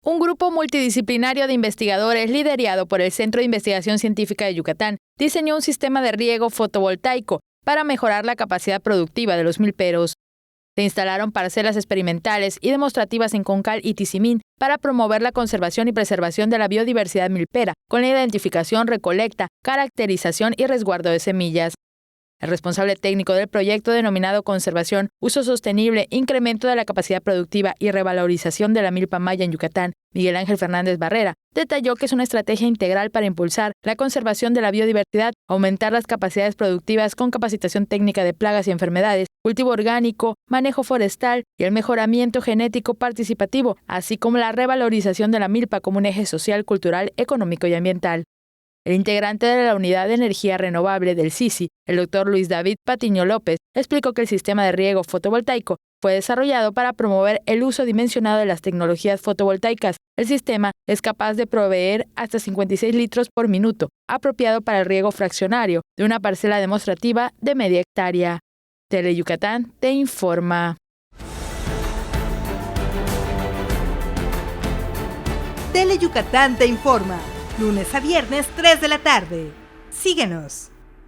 Un grupo multidisciplinario de investigadores liderado por el Centro de Investigación Científica de Yucatán diseñó un sistema de riego fotovoltaico para mejorar la capacidad productiva de los milperos. Se instalaron parcelas experimentales y demostrativas en Concal y Tizimín para promover la conservación y preservación de la biodiversidad milpera, con la identificación, recolecta, caracterización y resguardo de semillas. El responsable técnico del proyecto denominado Conservación, Uso Sostenible, Incremento de la Capacidad Productiva y Revalorización de la Milpa Maya en Yucatán, Miguel Ángel Fernández Barrera, detalló que es una estrategia integral para impulsar la conservación de la biodiversidad, aumentar las capacidades productivas con capacitación técnica de plagas y enfermedades, cultivo orgánico, manejo forestal y el mejoramiento genético participativo, así como la revalorización de la milpa como un eje social, cultural, económico y ambiental. El integrante de la Unidad de Energía Renovable del CICI, el doctor Luis David Patiño López, explicó que el sistema de riego fotovoltaico fue desarrollado para promover el uso dimensionado de las tecnologías fotovoltaicas. El sistema es capaz de proveer hasta 56 litros por minuto, apropiado para el riego fraccionario de una parcela demostrativa de media hectárea. Teleyucatán te informa. Teleyucatán te informa. Lunes a viernes, 3 de la tarde. Síguenos.